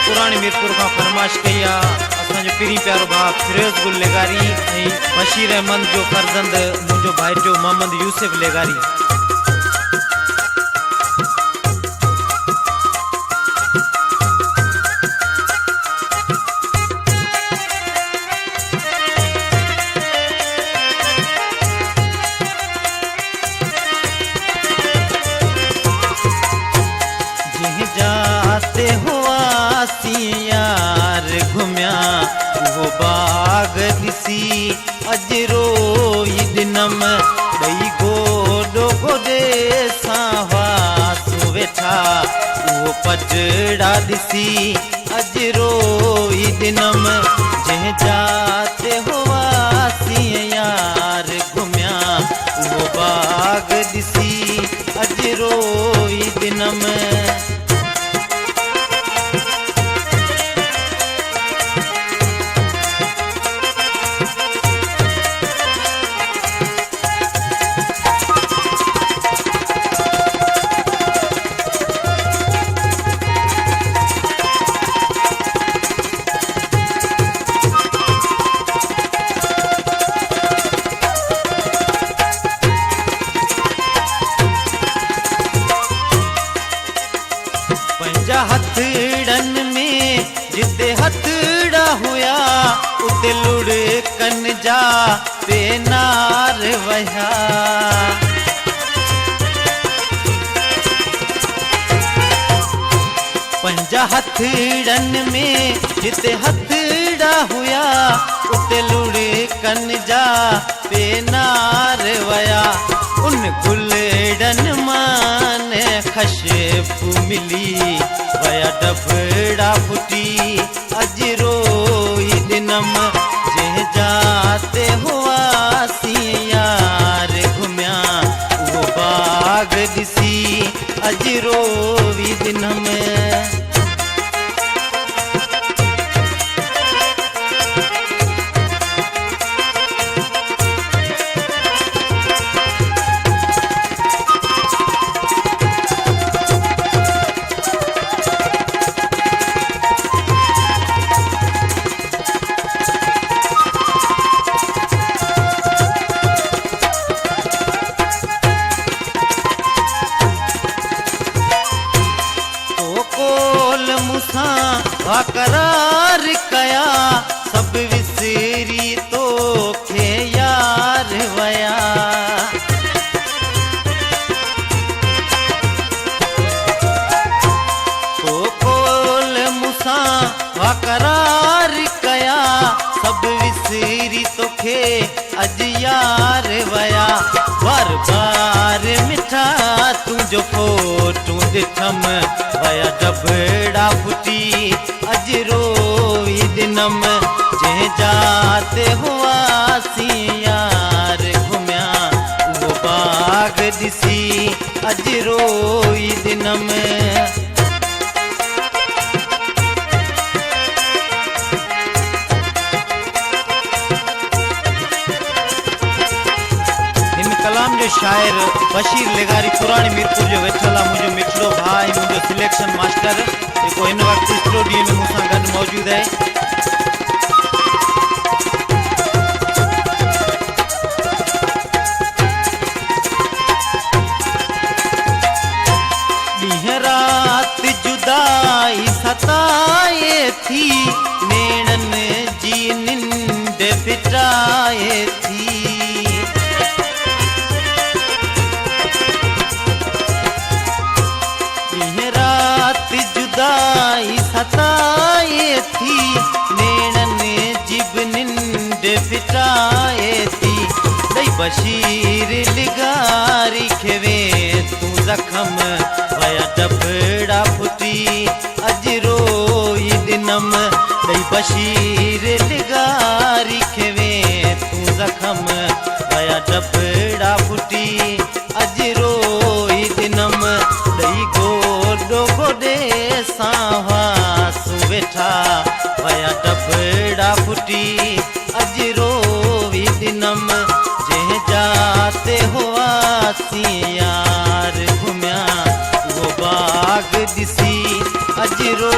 पुरानी मीरपुर का फरमाश कई असो पिरी प्यारो भाउ फिरोज गुल लेगारी बशीर अहमद जो फर्जंद मुझो भाई जो मोहम्मद यूसुफ लेगारी। जाते हुआ यार घुमिया वो बाग दिसी अजरो दिनम दई गोडो गोडे सावास वेठा वो पजड़ा दिसी अजरो दिनम जह जाते हुआ यार घुमिया वो बाग दिसी अजरो दिनम। हथड़न में जिते हथड़ा हुआ उते लुढ़कन जा बेनार वया। पंजा हथड़न में जिते हथड़ा हुआ उते लुढ़कन जा बेनार वया। उन गुलड़न मान खुशबू मिली वया डबड़ा फुटी अजरो दिनम जह जाते हुआ यार घुमिया वो बाग दिसी अजरो दिनम। करार कया सब विसरी तो खे यार वया। तो कोल मुसा करार कया सब विसरी तो खे अज यार वया। बार बार मिठा तुझो फोटू दिठम वया डबड़ा फुटी अजरो दिनम जह जाते हुआ यार घुमिया वो बाग दिसी अजरो दिनम। कलाम जो शायर बशीर लेगारी पुरानी मीरपुर जो वेठला मुझो मिठड़ो भाई मुझो सिलेक्शन मास्टर जो इन वक्त स्टूडियो में मुसा गड मौजूद है। रात जुदाई सताए थी नैनन जी निंद फिटाए थी। जुदाई सताए थी नैनन जिब निंद फिटाए थी। दई बशीर लिगारी खेवे तू जखम वया डबड़ा फुटी अजरो दिनम। दई बशीर लिगारी खेवे तू जखम वया डबड़ा फुटी अजरो दिनम। दई गोडो गोडे सावास वेठा वया डबड़ा फुटी अजरो दिनम जह जाते हुआ यार घुमिया वो बाग दिसी अजरो